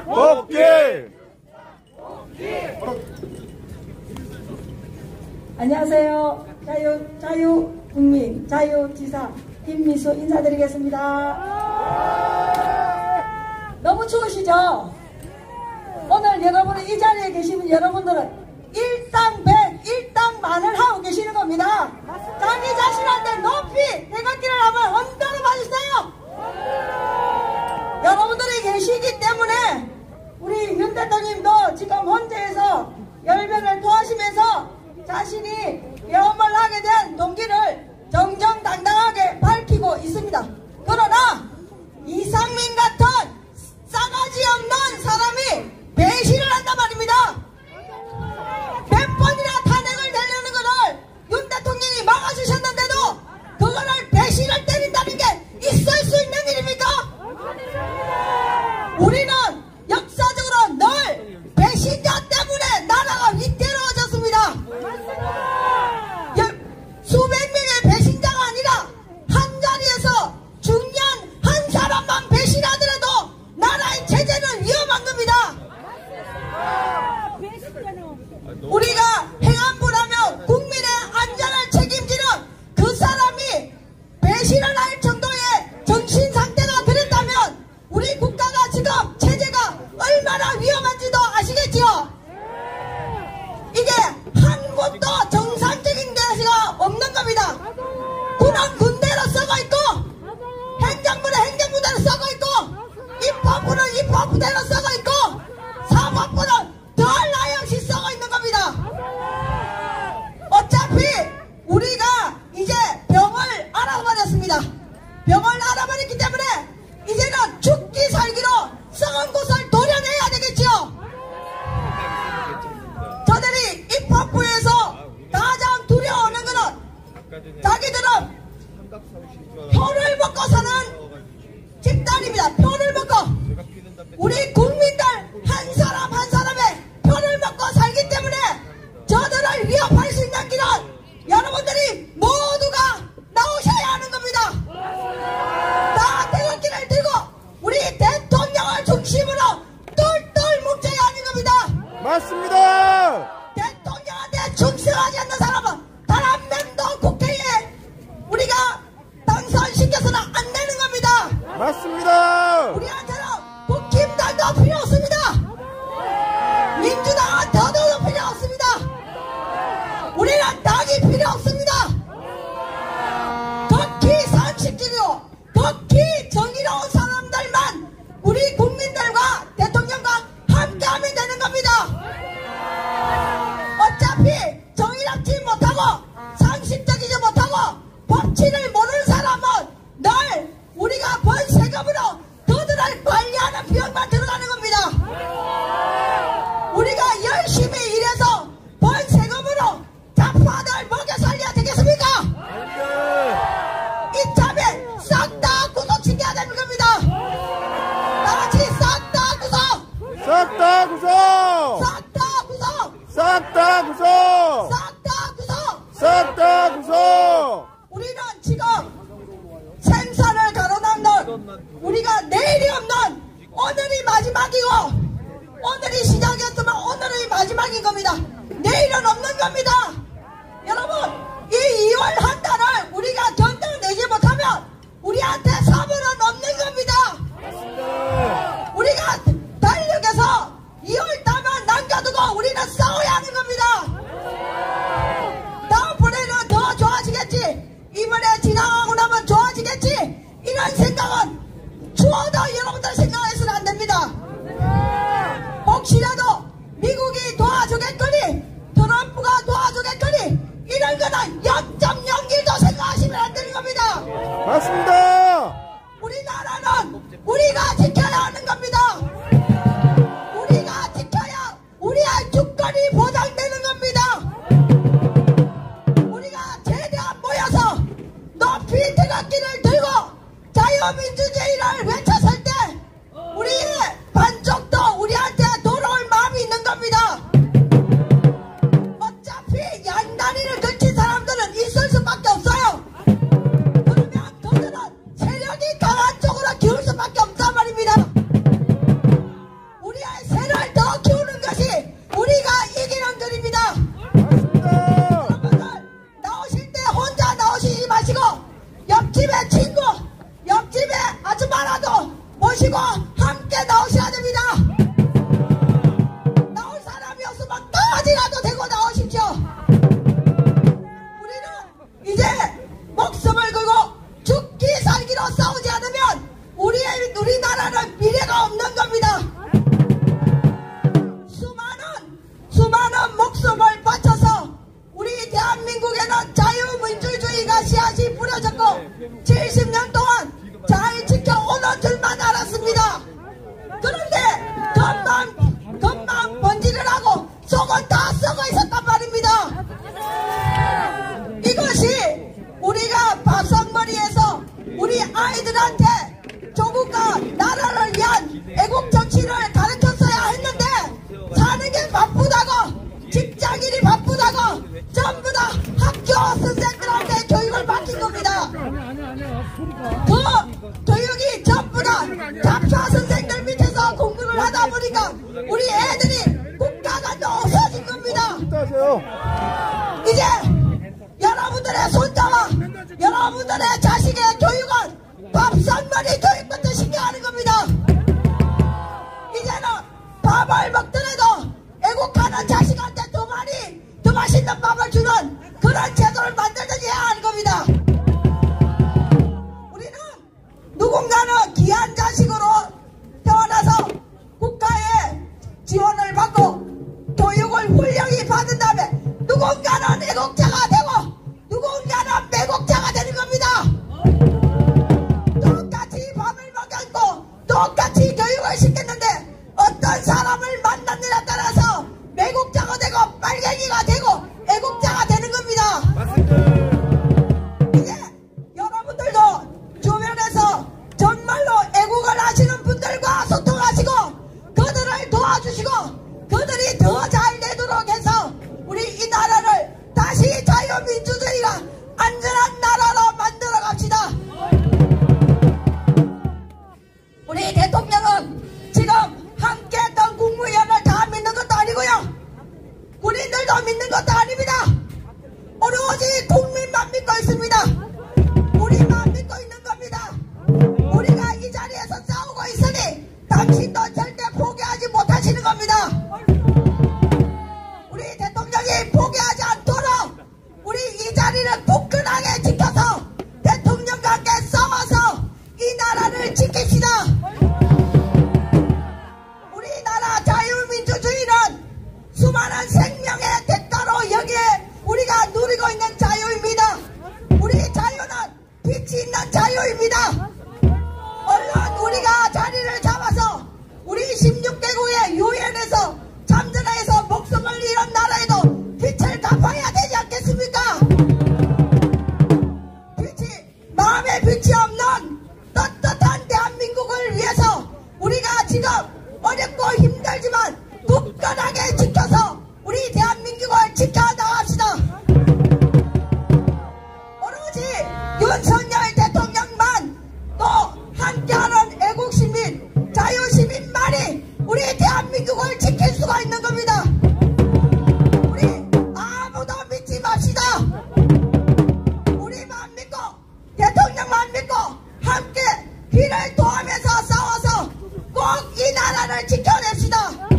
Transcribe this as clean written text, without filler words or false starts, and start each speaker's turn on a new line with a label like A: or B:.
A: 복귀!
B: 안녕하세요. 자유국민, 자유지사 김미수 인사드리겠습니다. 너무 추우시죠? 오늘 여러분은 이 자리에 계시는 여러분들은 일당백, 일당만을 하고 계시는 겁니다. 자기 자신한테 높이 대각기를 한번 흔들어 봐주세요. 여러분들이 계시기 때문에 우리 윤 대통령님도 지금 헌재에서 열변을 토하시면서 자신이 계엄을 하게 된 동기를 정정당당하게 밝히고 있습니다. 그러나 이상민 같은 싸가지 없는 사람이 배신을 한단 말입니다. 몇 번이나 탄핵을 내려는 것을 윤 대통령이 막아주셨는데도 그거를 배신을 때린다는 게 있을 수 있는 일입니까? 우리는 역사적으로 늘 배신자 때문에 나라가 위태로워졌습니다. 수백 명의 배신자가 아니라 한 자리에서 중요한 한 사람만 배신하더라도 나라의 체제는 위험한 겁니다. 우리가 행안부라면 국민의 안전을 책임지는 그 사람이 배신을 할 정도의 정신 상태가 그랬다면 우리 국가가 지금 체제가 얼마나 위험한지도 아시겠지요? 이게 한 곳도 정상적인 데가 없는 겁니다. 군은 군대로 썩어 있고 행정부는 행정부대로 썩어 있고 입법부는 입법부대로 썩어 있고 사법부는 더 나역시 썩어 있는 겁니다. 어차피 우리가 이제 병을 알아버렸습니다. 병을 알아버렸기 때문에 이제는 죽기 살기로 썩은 곳을 도려내야 되겠지요. 저들이 입법부에서 가장 두려워하는 것은 자기들은 표를 먹고 사는 집단입니다. 표를 먹고 우리 국민들 한 사람 한 사람의 표를 먹고 살기 때문에 저들을 위협할 수 있는 길은 여러분들이 모두가 나오셔야 하는 겁니다. 다 대각기를 들고 우리 대통령을 중심으로 똘똘 뭉쳐야 하는 겁니다.
A: 맞습니다.
B: 대통령한테 충성하지 않는 사람은 단 한 명도 국회에 우리가 당선시켜서는 안 되는 겁니다.
A: 맞습니다.
B: 우리한테는 국힘당도 필요 없습니다. 민주당은 더더욱 필요 없습니다. 우리는 당이 필요 없습니다. 극히 상식적이고 극히 정의로운 사람들만 우리 국민들과 대통령과 함께하면 되는 겁니다. 어차피 정의롭지 못하고 상식적이지 못하고 법치를 모르는 사람은 늘 우리가 번 세금으로 그들을 관리하는 비용만 들어가는 겁니다. 우리가 열심히 일해서 번 세금으로 자파들 먹여 살려야 되겠습니까? 이참에 싹 다 구속시켜야 되는 겁니다. 나같이 싹 다 구속!
A: 싹 다 구속!
B: 싹 다 구속!
A: 싹 다 구속!
B: 싹 다 구속!
A: 싹 다 구속!
B: 우리는 지금 생사를 가로막는 우리가 내일이 없는 오늘이 마지막이고 오늘이 시작이었으면 오늘이 마지막인 겁니다. 내일은 없는 겁니다. 여러분 이 2월 한 달을 우리가 견뎌내지 못하면 우리한테 3월은 없는 겁니다. 우리가 달력에서 2월 달만 남겨두고 우리는 싸워야 하는 겁니다. 다음번에는 더 좋아지겠지. 이번에 지나가고 나면 좋아지겠지. 이런 생각은 추워도 여러분들 생각해서는 안 됩니다. 혹시라도 미국이 도와주겠거니 트럼프가 도와주겠거니 이런 거는 0.01도 생각하시면 안 되는 겁니다.
A: 맞습니다.
B: 우리나라는 우리가 지켜야 하는 겁니다. 우리가 지켜야 우리의 주권이 보장되는 겁니다. 우리가 최대한 모여서 높이 대각기를 들고 자유민주주의를 외쳤을 때 우리의 반쪽도 우리한테 돌아올 마음이 있는 겁니다. 어차피 양다리를 걸친 사람들은 있을 수밖에 없어요. 그러면 그들은 모시고 함께 나오셔야 됩니다. 나올 사람이 없으면 떠지라도 되고 나오십시오. 우리는 이제 목숨을 걸고 죽기 살기로 싸우지 않으면 우리나라는 미래가 없는 겁니다. 수많은 목숨을 바쳐서 우리 대한민국에는 자유민주주의가 씨앗이 뿌려졌고 70년 동안 잘 지켜오는 줄만 알았습니다. 그런데 겉만 번지를 하고 속은 다 썩어 있었단 말입니다. 이것이 우리가 밥상머리에서 우리 아이들한테 조국과 나라를 위한 애국 정치를 가르쳤어야 했는데 사는 게 바쁘다고 직장인이 바쁘다고 전부 다 학교 선생들한테 교육을 맡긴 겁니다. 그 교육이 전부 다 잡사 선생들 밑에서 공부를 하다 보니까 우리 애들이 국가가 없어진 겁니다. 이제 여러분들의 손자와 여러분들의 자식의 교육은 밥상머리 교육부터 신경하는 겁니다. 이제는 밥을 먹더라도 애국하는 자식한테 더 맛있는 밥을 주는 그런 제도를 만들든지 해야 하는 겁니다. 우리는 누군가는 귀한 자식으로 태어나서 국가의 지원을 받고 교육을 훌륭히 받은 다음에 누군가는 애국자가 되고 누군가는 매국자가 되는 겁니다. 똑같이 밥을 먹였고 똑같이 교육을 시켰는데 어떤 사람을 만났느냐에 따라서 매국자가 되고 빨갱이가 되고 애국자가 되는 겁니다. 이제 여러분들도 주변에서 정말로 애국을 하시는 분들과 소통하시고 그들을 도와주시고 그들이 더 잘 되도록 해서 우리 이 나라를 다시 자유민주주의가 안전한 나라로 만들어 갑시다. 우리 대통령은 지금 함께했던 국무위원을 다 믿는 것도 아니고요. 군인들도 믿는 것도 아닙니다. 오로지 국민만 믿고 있습니다. 우리만 믿고 있는 겁니다. 우리가 이 자리에서 싸우고 있으니 당신도 절대 포기하지 못하시는 겁니다. 우리 대통령이 포기하지 않도록 우리 이 자리를 굳건하게 지켜서 대통령과 함께 싸워서 이 나라를 지킵시다. 우리나라 자유민주주의는 수많은 생명의 대가로 여기에 우리가 누리고 있는 자유입니다. 우리 자유는 빛이 있는 자유입니다. 얼른 우리가 자리를 잡아서 우리 16개국의 유엔에서 잠전해서 목숨을 잃은 나라에도 빛을 갚아야 되지 않겠습니까? 마음에 빛이 없는 떳떳한 대한민국을 위해서 우리가 지금 어렵고 힘들지만 굳건하게 지켜서 우리 대한민국을 지켜나갑시다. 오로지 윤석열 대통령만 또 함께하는 애국시민 자유시민만이 우리 대한민국을 지킬 수가 있는 겁니다. 우리 아무도 믿지 맙시다. 우리만 믿고 대통령만 믿고 함께 귀를 도하면서 싸워서 꼭 이 나라를 지켜냅시다.